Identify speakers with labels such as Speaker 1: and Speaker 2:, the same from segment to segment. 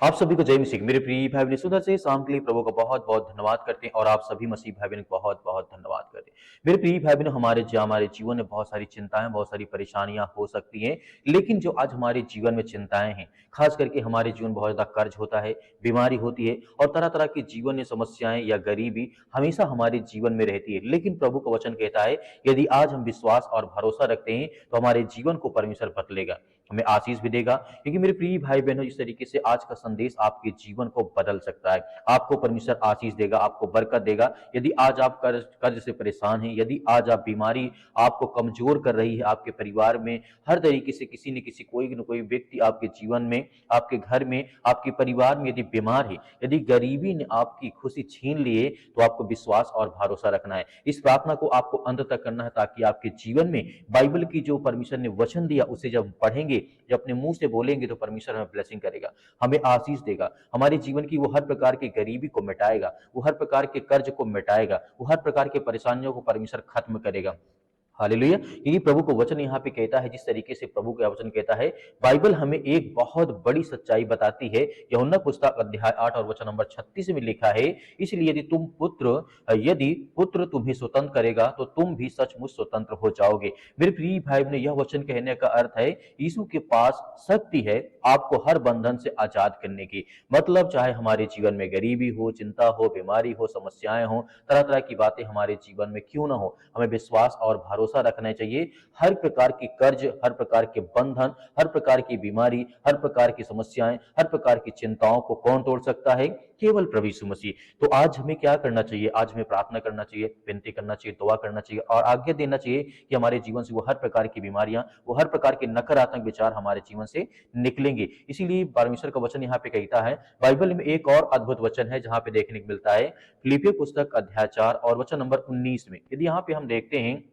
Speaker 1: आप सभी को जय मसीह। मेरे प्रिय भाई बहन सुबह से शाम के लिए प्रभु का बहुत बहुत धन्यवाद करते हैं और आप सभी मसीह भाई बहन को बहुत बहुत धन्यवाद करते हैं। मेरे प्रिय भाई बहन हमारे जीवन में बहुत सारी चिंताएं बहुत सारी परेशानियां हो सकती हैं, लेकिन जो आज हमारे जीवन में चिंताएं हैं, खास करके हमारे जीवन में बहुत ज्यादा कर्ज होता है, बीमारी होती है और तरह तरह की जीवन में समस्याएं या गरीबी हमेशा हमारे जीवन में रहती है। लेकिन प्रभु का वचन कहता है यदि आज हम विश्वास और भरोसा रखते हैं तो हमारे जीवन को परमेश्वर बदलेगा, हमें आशीष भी देगा। क्योंकि मेरे प्रिय भाई बहनों, इस तरीके से आज का संदेश आपके जीवन को बदल सकता है। आपको परमेश्वर आशीष देगा, आपको बरकत देगा। यदि आज आप कर्ज कर्ज से परेशान हैं, यदि आज आप बीमारी आपको कमजोर कर रही है, आपके परिवार में हर तरीके से किसी न किसी कोई न कोई व्यक्ति आपके जीवन में, आपके घर में, आपके परिवार में यदि बीमार है, यदि गरीबी ने आपकी खुशी छीन लिए, तो आपको विश्वास और भरोसा रखना है। इस प्रार्थना को आपको अंत तक करना है ताकि आपके जीवन में बाइबल की जो परमेश्वर ने वचन दिया उसे जब पढ़ेंगे, जब अपने मुंह से बोलेंगे, तो परमेश्वर हमें ब्लेसिंग करेगा, हमें आशीष देगा। हमारे जीवन की वो हर प्रकार की गरीबी को मिटाएगा, वो हर प्रकार के कर्ज को मिटाएगा, वो हर प्रकार की परेशानियों को परमेश्वर खत्म करेगा। हालेलुया। क्योंकि प्रभु को वचन यहाँ पे कहता है, जिस तरीके से प्रभु का वचन कहता है, बाइबल हमें एक बहुत बड़ी सच्चाई बताती है। यूहन्ना पुस्तक अध्याय 8 और वचन नंबर 36 में लिखा है, इसलिए यदि पुत्र तुम्हें स्वतंत्र करेगा तो तुम भी सचमुच स्वतंत्र हो जाओगे। मेरे प्रिय भाई ने यह वचन कहने का अर्थ है यीशु के पास शक्ति है आपको हर बंधन से आजाद करने की। मतलब चाहे हमारे जीवन में गरीबी हो, चिंता हो, बीमारी हो, समस्याएं हो, तरह तरह की बातें हमारे जीवन में क्यों ना हो, हमें विश्वास और भरोसा रखना चाहिए। हर प्रकार की कर्ज, हर प्रकार के बंधन, हर प्रकार की बीमारी, हर प्रकार की समस्याएं, हर प्रकार की चिंताओं को कौन तोड़ सकता है? केवल प्रभु यीशु मसीह। तो आज हमें क्या करना चाहिए? आज हमें प्रार्थना करना चाहिए, विनती करना चाहिए, दुआ करना चाहिए और आज्ञा देना चाहिए कि हमारे जीवन से वो हर प्रकार की बीमारियां, वो हर प्रकार के नकारात्मक विचार हमारे जीवन से निकलेंगे। इसीलिए परमेश्वर का वचन यहाँ पे कहता है, बाइबल में एक और अद्भुत वचन है जहां पे देखने को मिलता है, फिलिपियों पुस्तक अध्याय 4 और वचन नंबर 19 में। यदि यहाँ पे हम देखते हैं,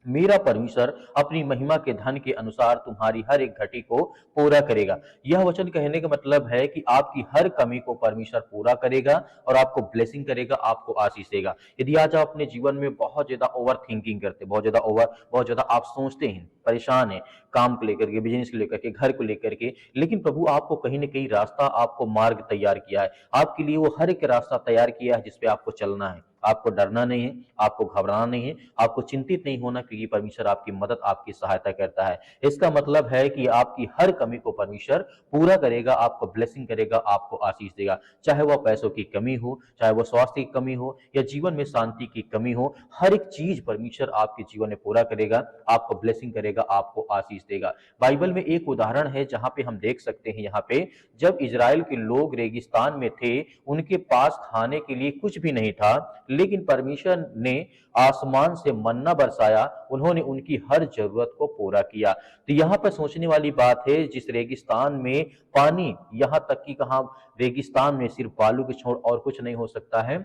Speaker 1: मेरा परमेश्वर अपनी महिमा के धन के अनुसार तुम्हारी हर एक घटी को पूरा करेगा। यह वचन कहने का मतलब है कि आपकी हर कमी को परमेश्वर पूरा करेगा और आपको ब्लेसिंग करेगा, आपको आशीष देगा। यदि आज आप अपने जीवन में बहुत ज्यादा ओवर थिंकिंग करते, बहुत ज्यादा आप सोचते हैं, परेशान हैं, काम को लेकर के, बिजनेस को लेकर के, घर को लेकर के, लेकिन प्रभु आपको कहीं ना कहीं रास्ता, आपको मार्ग तैयार किया है, आपके लिए वो हर एक रास्ता तैयार किया है जिसपे आपको चलना है। आपको डरना नहीं है, आपको घबराना नहीं है, आपको चिंतित नहीं होना, क्योंकि परमेश्वर आपकी मदद, आपकी सहायता करता है। इसका मतलब है कि आपकी हर कमी को परमेश्वर पूरा करेगा, आपको ब्लेसिंग करेगा, आपको आशीष देगा। चाहे वह पैसों की कमी हो, चाहे वह स्वास्थ्य की कमी हो या जीवन में शांति की कमी हो, हर एक चीज परमेश्वर आपके जीवन में पूरा करेगा, आपको ब्लेसिंग करेगा, आपको आशीष देगा। बाइबल में एक उदाहरण है जहां पे हम देख सकते हैं, यहाँ पे जब इजराइल के लोग रेगिस्तान में थे, उनके पास खाने के लिए कुछ भी नहीं था, लेकिन परमेश्वर ने आसमान से मन्ना बरसाया, उन्होंने उनकी हर जरूरत को पूरा किया। तो यहाँ पर सोचने वाली बात है, जिस रेगिस्तान में पानी, यहाँ तक कि कहा रेगिस्तान में सिर्फ बालू के छोड़ और कुछ नहीं हो सकता है,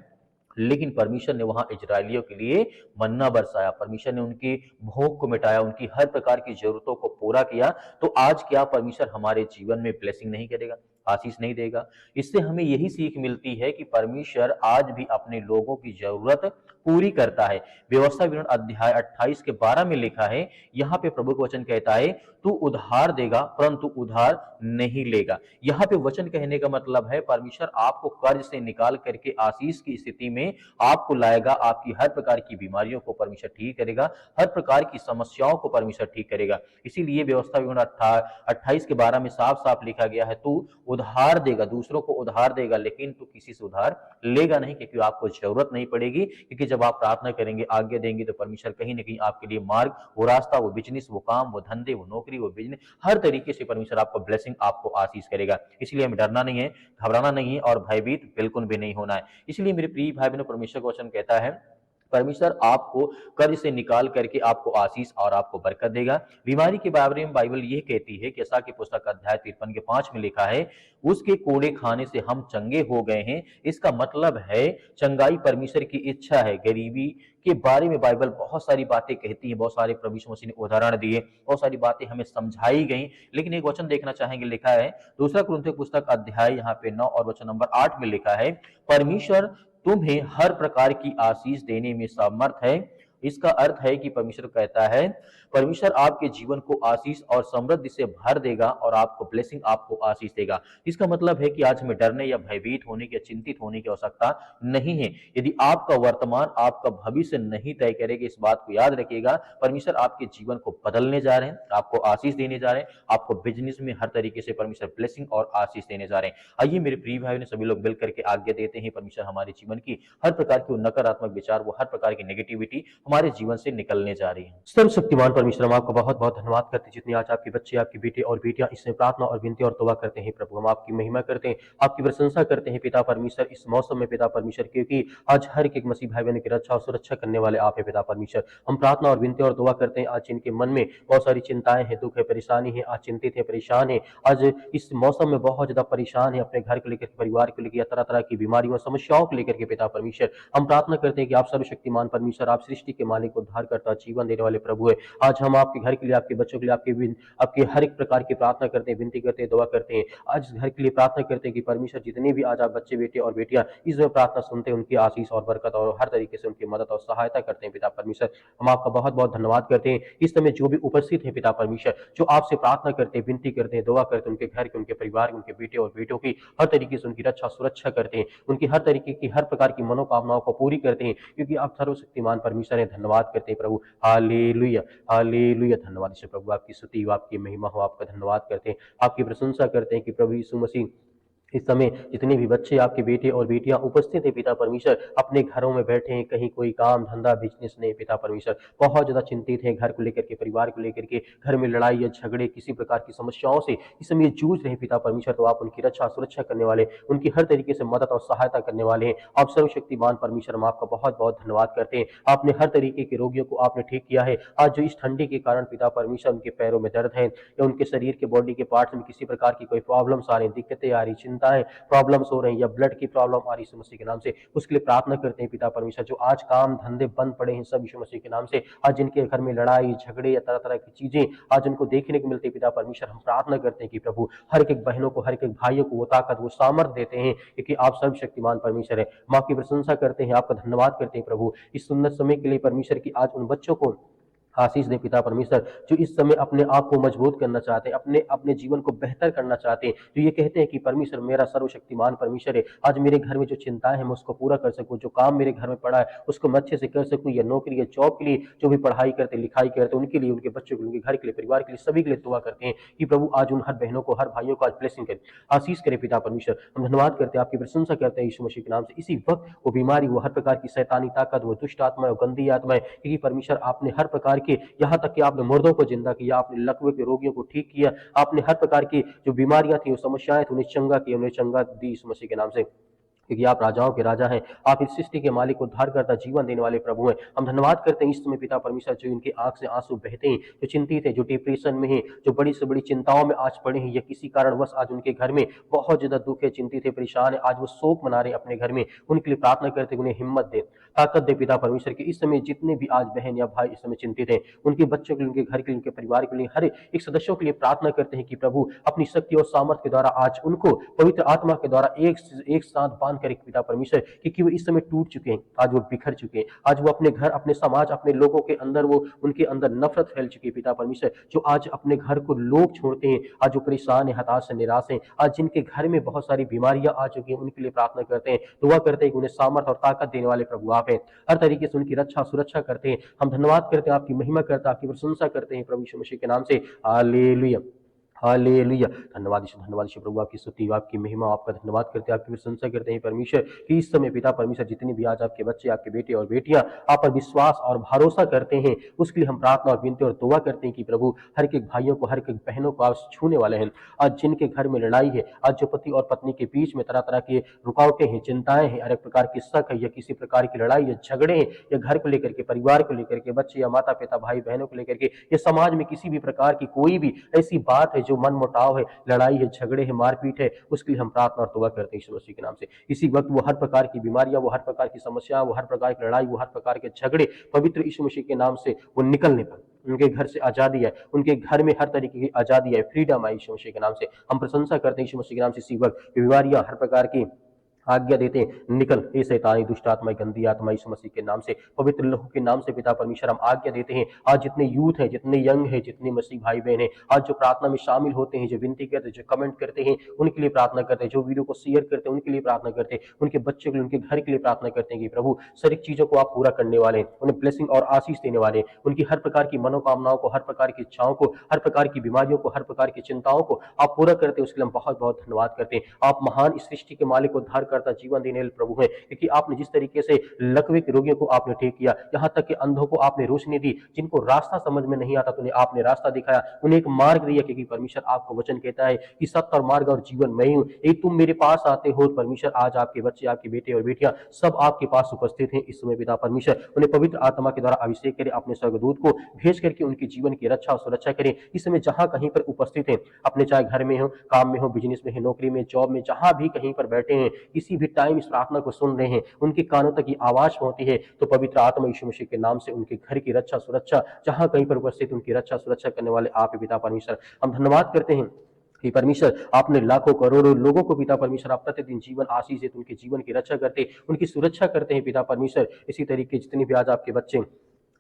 Speaker 1: लेकिन परमेश्वर ने वहां इजरायलियों के लिए मन्ना बरसाया, परमेश्वर ने उनकी भूख को मिटाया, उनकी हर प्रकार की जरूरतों को पूरा किया। तो आज क्या परमेश्वर हमारे जीवन में ब्लेसिंग नहीं करेगा, आशीष नहीं देगा? इससे हमें यही सीख मिलती है कि परमेश्वर आज भी अपने लोगों की जरूरत पूरी करता है। व्यवस्था विवरण अध्याय 28 के 12 में लिखा है, यहाँ पे प्रभु का वचन कहता है, तू उधार देगा परंतु उधार नहीं लेगा। यहाँ पे वचन कहने का मतलब है परमेश्वर आपको कर्ज से निकाल करके आशीष की स्थिति में आपको लाएगा, आपकी हर प्रकार की बीमारियों को परमेश्वर ठीक करेगा, हर प्रकार की समस्याओं को परमेश्वर ठीक करेगा। इसीलिए व्यवस्था विवरण 28 के 12 में साफ साफ लिखा गया है, तू उधार देगा, दूसरों को उधार देगा, लेकिन तू किसी से उधार लेगा नहीं, क्योंकि आपको जरूरत नहीं पड़ेगी। क्योंकि जब आप प्रार्थना करेंगे, आज्ञा देंगे, तो परमेश्वर कहीं ना कहीं आपके लिए मार्ग, वो रास्ता, वो बिजनेस, वो काम, वो धंधे, वो नौकरी, वो बिजनेस, हर तरीके से परमेश्वर आपको ब्लेसिंग, आपको आशीष करेगा। इसलिए हमें डरना नहीं है, घबराना नहीं है और भयभीत बिल्कुल भी नहीं होना है। इसलिए मेरे प्रिय भाई बहनों, परमेश्वर का वचन कहता है, परमेश्वर आपको कर्ज से निकाल करके आपको आशीष और आपको बरकत देगा। बीमारी के बारे में बाइबल यह कहती है कि यशायाह की पुस्तक अध्याय 53 के 5 में लिखा है, उसके कोड़े खाने से हम चंगे हो गए हैं। इसका मतलब है चंगाई परमेश्वर की इच्छा है। गरीबी के बारे में बाइबल बहुत सारी बातें कहती है, बहुत सारे प्रभु यीशु मसीह ने उदाहरण दिए, बहुत सारी बातें हमें समझाई गई। लेकिन एक वचन देखना चाहेंगे, लिखा है दूसरा कुरिन्थियों पुस्तक अध्याय यहाँ पे 9 और वचन नंबर 8 में लिखा है, परमेश्वर तुम्हें हर प्रकार की आशीष देने में समर्थ है, इसका अर्थ है कि परमेश्वर कहता है, परमेश्वर आपके जीवन को आशीष और समृद्धि से भर देगा और आपको ब्लेसिंग, आपको आशीष देगा। इसका मतलब है कि आज हमें डरने या भयभीत होने की या चिंतित होने की आवश्यकता नहीं है। यदि आपका वर्तमान आपका भविष्य नहीं तय करेगा, इस बात को याद रखिएगा, परमेश्वर आपके जीवन को बदलने जा रहे हैं, आपको आशीष देने जा रहे हैं, आपको बिजनेस में हर तरीके से परमेश्वर ब्लेसिंग और आशीष देने जा रहे हैं। आइए मेरे प्रिय भाई ने सभी लोग मिलकर के आज्ञा देते हैं, परमेश्वर हमारे जीवन की हर प्रकार की नकारात्मक विचार, वो हर प्रकार की नेगेटिविटी हमारे जीवन से निकलने जा रही है। सर्वशक्तिमान परमेश्वर, हम आपका बहुत बहुत धन्यवाद करते हैं, जितने आज आपके बच्चे, आपके बेटे और बेटियां इसमें प्रार्थना और विनती और तौबा करते हैं। प्रभु, हम आपकी महिमा करते हैं, आपकी प्रशंसा करते हैं पिता परमेश्वर, इस मौसम में पिता परमेश्वर, क्योंकि आज हर एक मसीह भाई बहन की रक्षा और सुरक्षा करने वाले आप है पिता परमेश्वर। हम प्रार्थना और विनती और दुआ करते हैं, आज जिनके मन में बहुत सारी चिंताएं हैं, दुख है, परेशानी है, आज चिंतित है, परेशान है, आज इस मौसम में बहुत ज्यादा परेशान है, अपने घर को लेकर, परिवार को लेकर, या तरह तरह की बीमारियों समस्याओं को लेकर के पिता परमेश्वर, हम प्रार्थना करते हैं कि आप सर्वशक्तिमान परमेश्वर, आप सृष्टि के मालिक, उद्धार करता, जीवन देने वाले प्रभु है। आज हम आपके घर के लिए, आपके बच्चों के लिए, आपके हर एक प्रकार की प्रार्थना करते हैं, विनती करते हैं, दुआ करते हैं। आज इस घर के लिए प्रार्थना करते हैं कि परमेश्वर, जितने भी आज आप बच्चे, बेटे और बेटियां इसमें प्रार्थना सुनते हैं, उनकी आशीष और बरकत और हर तरीके से उनकी मदद और सहायता करते हैं पिता परमेश्वर। हम आपका बहुत बहुत धन्यवाद करते हैं। इस समय जो भी उपस्थित है पिता परमेश्वर, जो आपसे प्रार्थना करते हैं, विनती करते हैं, दुआ करते हैं, उनके घर के, उनके परिवार के, उनके बेटे और बेटों की हर तरीके से उनकी रक्षा सुरक्षा करते हैं, उनकी हर तरीके की हर प्रकार की मनोकामनाओं को पूरी करते हैं, क्योंकि आप सर्वशक्तिमान परमेश्वर हैं। धन्यवाद करते हैं प्रभु, हालेलुया हालेलुया। धन्यवाद प्रभु, आपकी स्तुति हो, आपकी महिमा हो, आपका धन्यवाद करते हैं, आपकी प्रशंसा करते हैं कि प्रभु यीशु मसीह, इस समय जितने भी बच्चे, आपके बेटे और बेटियां उपस्थित हैं पिता परमेश्वर, अपने घरों में बैठे हैं, कहीं कोई काम धंधा बिजनेस नहीं पिता परमेश्वर, बहुत ज्यादा चिंतित हैं, घर को लेकर के, परिवार को लेकर के, घर में लड़ाई या झगड़े, किसी प्रकार की समस्याओं से इस समय जूझ रहे पिता परमेश्वर, तो आप उनकी रक्षा सुरक्षा करने वाले, उनकी हर तरीके से मदद और सहायता करने वाले हैं। आप सर्वशक्तिमान परमेश्वर, हम आपका बहुत बहुत धन्यवाद करते हैं। आपने हर तरीके के रोगियों को आपने ठीक किया है। आज जो इस ठंडी के कारण पिता परमेश्वर, उनके पैरों में दर्द है या उनके शरीर के बॉडी के पार्ट्स में किसी प्रकार की कोई प्रॉब्लम्स आ रही, दिक्कतें आ रही, चिंताएं, प्रॉब्लम्स हो रही हैं, या ब्लड की प्रॉब्लम आ रही, यीशु मसीह के नाम से उसके लिए प्रार्थना करते हैं पिता परमेश्वर। जो आज काम धंधे बंद पड़े हैं, सब यीशु मसीह के नाम से, आज जिनके घर में लड़ाई झगड़े या तरह तरह की चीजें आज उनको देखने को मिलती है पिता परमेश्वर, हम प्रार्थना करते हैं कि प्रभु हर एक बहनों को, हर एक भाइयों को वो ताकत, वो सामर्थ देते हैं, क्योंकि आप सर्वशक्तिमान परमेश्वर है। हम आपकी प्रशंसा करते हैं, आपका धन्यवाद करते हैं प्रभु, इस सुंदर समय के लिए परमेश्वर की आज उन बच्चों को आशीष दे पिता परमेश्वर, जो इस समय अपने आप को मजबूत करना चाहते हैं, अपने अपने जीवन को बेहतर करना चाहते हैं, जो ये कहते हैं कि परमेश्वर मेरा सर्वशक्तिमान परमेश्वर है, आज मेरे घर में जो चिंताएं हैं मैं उसको पूरा कर सकूं, जो काम मेरे घर में पड़ा है उसको मैं अच्छे से कर सकूं, या नौकरी या जॉब के लिए जो भी पढ़ाई करते, लिखाई करते, उनके लिए, उनके बच्चों के लिए, उनके घर के लिए, परिवार के लिए, सभी के लिए दुआ करते हैं कि प्रभु आज उन हर बहनों को, हर भाइयों को आज ब्लेसिंग करे, आशीष करे पिता परमेश्वर। हम धन्यवाद करते हैं, आपकी प्रशंसा करते हैं यीशु मसीह के नाम से। इसी वक्त वो बीमारी, वो हर प्रकार की शैतानी ताकत, वो दुष्ट आत्मा, वो गंदी आत्माएं, क्योंकि परमेश्वर आपने हर प्रकार के, यहाँ तक कि आपने मुर्दों को जिंदा किया, आपने लकवे के रोगियों को ठीक किया, आपने हर प्रकार की जो बीमारियां थी, वो समस्याएं थी, उन्हें चंगा किया, उन्हें चंगा दी यीशु मसीह के नाम से, क्योंकि आप राजाओं के राजा हैं, आप इस सृष्टि के मालिक, उद्धार करता, जीवन देने वाले प्रभु हैं। हम धन्यवाद करते हैं इस समय पिता परमेश्वर, जो इनकी आंख से आंसू बहते हैं, जो चिंतित है, जो डिप्रेशन में है, जो बड़ी से बड़ी चिंताओं में आज पड़े हैं, या किसी कारणवश आज उनके घर में बहुत ज्यादा दुख है, चिंतित है, परेशान है, आज वो शोक मना रहे अपने घर में, उनके लिए प्रार्थना करते हैं, उन्हें हिम्मत दे, ताकत दे पिता परमेश्वर की। इस समय जितने भी आज बहन या भाई इस समय चिंतित हैं, उनके बच्चों के लिए, उनके घर के लिए, उनके परिवार के लिए, हर एक सदस्यों के लिए प्रार्थना करते हैं कि प्रभु अपनी शक्ति और सामर्थ्य के द्वारा आज उनको पवित्र आत्मा के द्वारा एक साथ बांध कर पिता परमेश्वर, क्योंकि वो इस समय टूट चुके हैं, आज वो बिखर चुके हैं, आज वो अपने घर, अपने समाज, अपने लोगों के अंदर, वो उनके अंदर नफरत फैल चुकी है पिता परमेश्वर, जो आज अपने घर को लोग छोड़ते हैं, आज वो परेशान है, हताश है, निराश है, आज जिनके घर में बहुत सारी बीमारियां आ चुकी हैं, उनके लिए प्रार्थना करते हैं, दुआ करते हैं कि उन्हें सामर्थ और ताकत देने वाले प्रभु आप हैं, हर तरीके से उनकी रक्षा सुरक्षा करते हैं। हम धन्यवाद करते हैं, आपकी महिमा करते हैं, आपकी प्रशंसा करते हैं प्रभु यीशु मसीह के नाम से, हालेलुया हालेलुया। धन्यवाद यीशु प्रभु, आपकी स्तुति, आपकी महिमा, आपका धन्यवाद करते हैं, आपकी प्रशंसा करते हैं परमेश्वर कि इस समय पिता परमेश्वर, जितने भी आज आपके बच्चे, आपके बेटे और बेटियां आप पर विश्वास और भरोसा करते हैं, उसके लिए हम प्रार्थना और विनती और दुआ करते हैं कि प्रभु हर एक भाइयों को, हर एक बहनों को आप छूने वाले हैं। आज जिनके घर में लड़ाई है, आज जो पति और पत्नी के बीच में तरह तरह की रुकावटें हैं, चिंताएं हैं, हर एक प्रकार की शक है, या किसी प्रकार की लड़ाई या झगड़े हैं, या घर को लेकर के, परिवार को लेकर के, बच्चे या माता पिता भाई बहनों को लेकर के, या समाज में किसी भी प्रकार की कोई भी ऐसी बात है जो मन मुटाव है, लड़ाई है, झगड़े है, मारपीट है, उसके लिए हम प्रार्थना और दुआ करते हैं यीशु मसीह के नाम से। इसी वक्त वो हर प्रकार की बीमारियां, वो हर प्रकार की समस्या, वो हर प्रकार की लड़ाई, वो हर प्रकार के झगड़े पवित्र यीशु मसीह के नाम से वो निकलने पर, उनके घर से आजादी है, उनके घर में हर तरीके की आजादी है, फ्रीडम है यीशु मसीह के नाम से। हम प्रशंसा करते हैं यीशु मसीह के नाम से। इसी वक्त बीमारियां, हर प्रकार की
Speaker 2: आज्ञा देते हैं, निकल हे शैतानी दुष्ट आत्मा गंदी आत्मा यीशु मसीह के नाम से, पवित्र लहू के नाम से पिता परमेश्वर हम आज्ञा देते हैं। आज जितने यूथ हैं, जितने यंग हैं, जितने मसीह भाई बहन हैं, आज जो प्रार्थना में शामिल होते हैं, जो विनती करते हैं, जो कमेंट करते हैं, उनके लिए प्रार्थना करते हैं, जो वीडियो को शेयर करते हैं उनके लिए प्रार्थना करते हैं, उनके बच्चों के लिए, उनके घर के लिए प्रार्थना करते हैं कि प्रभु सारी चीजों को आप पूरा करने वाले हैं, उन्हें ब्लेसिंग और आशीष देने वाले हैं, उनकी हर प्रकार की मनोकामनाओं को, हर प्रकार की इच्छाओं को, हर प्रकार की बीमारियों को, हर प्रकार की चिंताओं को आप पूरा करते हैं। उसके लिए हम बहुत बहुत धन्यवाद करते हैं। आप महान इस सृष्टि के मालिक, उद्धार करता, जीवन देने वाले प्रभु हैं, क्योंकि आपने जिस तरीके से लकवे के रोगियों को आपने ठीक किया, यहाँ तक कि अंधों को आपने रोशनी दी, जिनको रास्ता समझ में नहीं आता तो उन्हें आपने रास्ता दिखाया, उन्हें एक मार्ग दिया, क्योंकि परमेश्वर आपको वचन कहता है कि सत्य और मार्ग और जीवन मैं ही हूँ। एक तुम मेरे पास आते हो परमेश्वर, आज आपके बच्चे, आपके बेटे और बेटियां सब आपके पास उपस्थित हैं। इस समय पिता परमेश्वर उन्हें पवित्र आत्मा के द्वारा अभिषेक करें, अपने स्वर्गदूत को भेज करके उनके जीवन की रक्षा और सुरक्षा करें। इस समय जहां कहीं पर उपस्थित हैं, अपने चाहे घर में हो, काम में हो, बिजनेस में है, नौकरी में, जॉब में, जहां भी कहीं पर बैठे हैं, किसी भी टाइम इस प्रार्थना को सुन रहे हैं, उनके कानों तक ये आवाज पहुंचती है, तो पवित्र आत्मा यीशु मसीह के नाम से उनके घर की रक्षा सुरक्षा, जहां कहीं पर उपस्थित उनकी रक्षा सुरक्षा करने वाले आप पिता परमेश्वर, हम धन्यवाद करते हैं कि परमेश्वर आपने लाखों करोड़ों लोगों को पिता परमेश्वर आप प्रतिदिन जीवन आशीष देते, उनके जीवन की रक्षा करते, उनकी सुरक्षा करते हैं पिता परमेश्वर। इसी तरीके जितने भी आज आपके बच्चे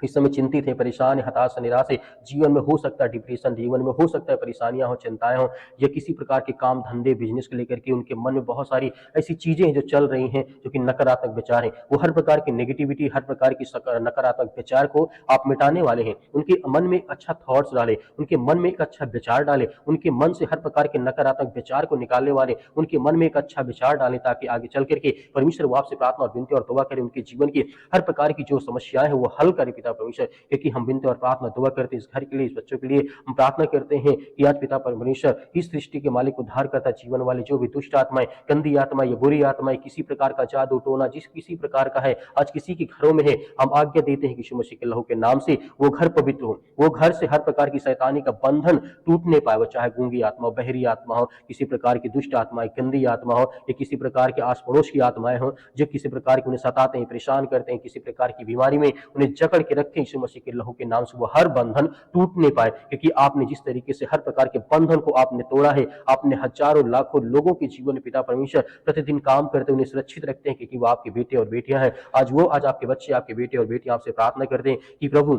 Speaker 2: इस समय चिंतित है, परेशान है, हताश निराश है, जीवन में हो सकता है डिप्रेशन, जीवन में हो सकता है परेशानियां हो, चिंताएं हो, या किसी प्रकार के काम धंधे बिजनेस को लेकर के उनके मन में बहुत सारी ऐसी चीजें हैं जो चल रही हैं, जो कि नकारात्मक विचार है, वो हर प्रकार की नेगेटिविटी, हर प्रकार की नकारात्मक विचार को आप मिटाने वाले हैं। उनके मन में एक अच्छा थॉट्स डाले, उनके मन में एक अच्छा विचार डाले, उनके मन से हर प्रकार के नकारात्मक विचार को निकालने वाले उनके मन में एक अच्छा विचार डालें, ताकि आगे चल करके परमेश्वर वो आपसे प्रार्थना और विनती और दुआ करें, उनके जीवन की हर प्रकार की जो समस्याएं हैं वो हल करे पिता परमेश्वर। क्योंकि हम विनती और प्रार्थना दुआ करते हैं इस घर के लिए, इस बच्चों के लिए हम प्रार्थना करते हैं कि आज पिता परमेश्वर इस सृष्टि के मालिक, उद्धार करता, जीवन वाले जो भी दुष्ट आत्माएं, गंदी आत्माएं, बुरी आत्माएं, किसी प्रकार का जादू टोना जिस किसी प्रकार का है, आज किसी के घरों में है, हम आज्ञा देते हैं कि यीशु मसीह के लहू के नाम से वो घर पवित्र हो, वो घर से हर प्रकार की शैतानी का बंधन टूटने पाए। वो चाहे गूंगी आत्मा हो, बहरी आत्मा हो, किसी प्रकार की दुष्ट आत्माएं, गंदी आत्मा हो, या किसी प्रकार के आस पड़ोस की आत्माएं हो, जो किसी प्रकार की उन्हें सताते हैं, परेशान करते हैं, किसी प्रकार की बीमारी में उन्हें जकड़ के रखते हैं, यीशु मसीह के लहू के नाम से वो हर बंधन टूटने पाए। क्योंकि आपने जिस तरीके से हर प्रकार के बंधन को आपने तोड़ा है, आपने हजारों लाखों लोगों के जीवन में पिता परमेश्वर प्रतिदिन काम करते उन्हें सुरक्षित रखते हैं, क्योंकि वो आपके बेटे और बेटियां हैं। आज आपके बच्चे, आपके बेटे और बेटियां आपसे प्रार्थना करते हैं कि प्रभु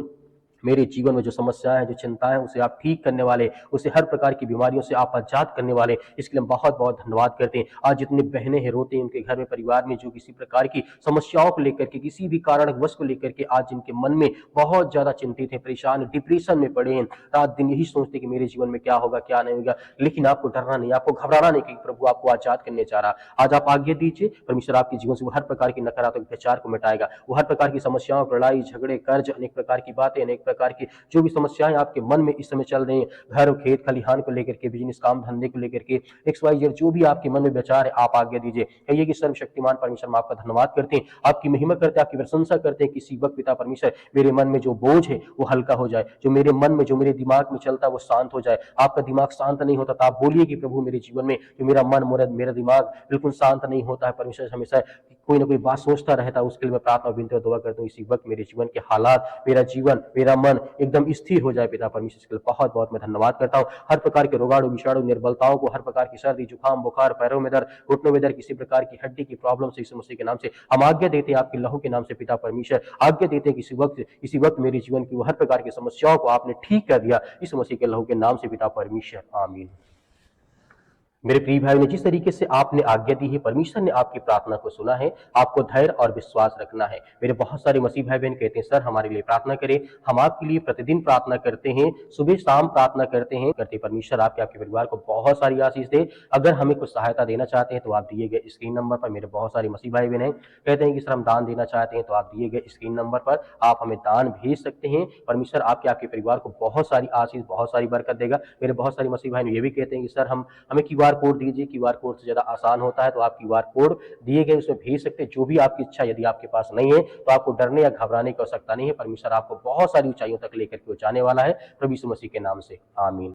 Speaker 2: मेरे जीवन में जो समस्याएं हैं, जो चिंताएं हैं, उसे आप ठीक करने वाले, उसे हर प्रकार की बीमारियों से आप आजाद करने वाले, इसके लिए हम बहुत बहुत धन्यवाद करते हैं। आज जितने बहनें हैं रोते हैं, उनके घर में परिवार में जो किसी प्रकार की समस्याओं को लेकर के, किसी भी कारणवश को लेकर के आज जिनके मन में बहुत ज्यादा चिंतित है, परेशान, डिप्रेशन में पड़े हैं, रात दिन यही सोचते कि मेरे जीवन में क्या होगा क्या नहीं होगा, लेकिन आपको डरना नहीं, आपको घबराना नहीं, क्योंकि प्रभु आपको आजाद करने जा रहा। आज आप आज्ञा दीजिए, परमेश्वर आपके जीवन से वो हर प्रकार की नकारात्मक विचार को मिटाएगा, वो हर प्रकार की समस्याओं, लड़ाई झगड़े, कर्ज, अनेक प्रकार की बातें, अनेक प्रकार की जो भी समस्याएं आपके मन में इस समय चल रही हैं, घर खेत खलिहान को लेकर के, बिजनेस काम धंधे को लेकर के, XYZ जो भी आपके मन में विचार है, आप आज्ञा दीजिए। कहिए कि सर्वशक्तिमान परमेश्वर हम आपका धन्यवाद करते हैं, आपकी महिमा करते हैं, आपकी प्रशंसा करते हैं। किसी वक्त पिता परमेश्वर मेरे मन में जो बोझ है वो हल्का हो जाए, जो मेरे मन में, जो मेरे दिमाग में चलता है वो शांत हो जाए। आपका दिमाग शांत नहीं होता तो आप बोलिए कि प्रभु मेरे जीवन में जो मेरा मन, मेरा दिमाग बिल्कुल शांत नहीं होता है, परमेश्वर हमेशा कोई ना कोई बात सोचता रहता है, उसके लिए मैं प्रार्थना विनती और दुआ करता हूँ इसी वक्त मेरे जीवन के हालात, मेरा जीवन, मेरा मन एकदम स्थिर हो जाए पिता परमेश्वर। इसके लिए बहुत बहुत मैं धन्यवाद करता हूँ। हर प्रकार के रोगाणु विषाणु निर्बलताओं को, हर प्रकार की सर्दी जुकाम बुखार, पैरों में दर्द, घुटनों में दर्द, किसी प्रकार की हड्डी की प्रॉब्लम से यीशु मसीह के नाम से हम आज्ञा देते हैं, आपके लहू के नाम से पिता परमेश्वर आज्ञा देते हैं कि इसी वक्त मेरे जीवन की वो हर प्रकार की समस्याओं को आपने ठीक कर दिया, यीशु मसीह के लहू के नाम से पिता परमेश्वर, आमीन। मेरे प्रिय भाई ने जिस तरीके से आपने आज्ञा दी है, परमेश्वर ने आपकी प्रार्थना को सुना है, आपको धैर्य और विश्वास रखना है। मेरे बहुत सारे मसीह भाई बहन कहते हैं सर हमारे लिए प्रार्थना करें, हम आपके लिए प्रतिदिन प्रार्थना करते हैं, सुबह शाम प्रार्थना करते हैं, परमेश्वर आपके परिवार को बहुत सारी आशीष दे। अगर हमें कुछ सहायता देना चाहते हैं तो आप दिए गए स्क्रीन नंबर पर, मेरे बहुत सारे मसीह भाई बहन कहते हैं कि सर हम दान देना चाहते हैं, तो आप दिए गए स्क्रीन नंबर पर आप हमें दान भेज सकते हैं। परमेश्वर आपके परिवार को बहुत सारी आशीष, बहुत सारी बरकत देगा। मेरे बहुत सारे मसीह भाई ये भी कहते हैं कि सर हमें QR कोड दीजिए, QR कोड से ज्यादा आसान होता है, तो आप QR कोड दिए गए उसमें भेज सकते हैं, जो भी आपकी इच्छा। यदि आपके पास नहीं है तो आपको डरने या घबराने की आवश्यकता नहीं है, परमेश्वर आपको बहुत सारी ऊंचाइयों तक लेकर के जाने वाला है, प्रभु यीशु मसीह के नाम से, आमीन।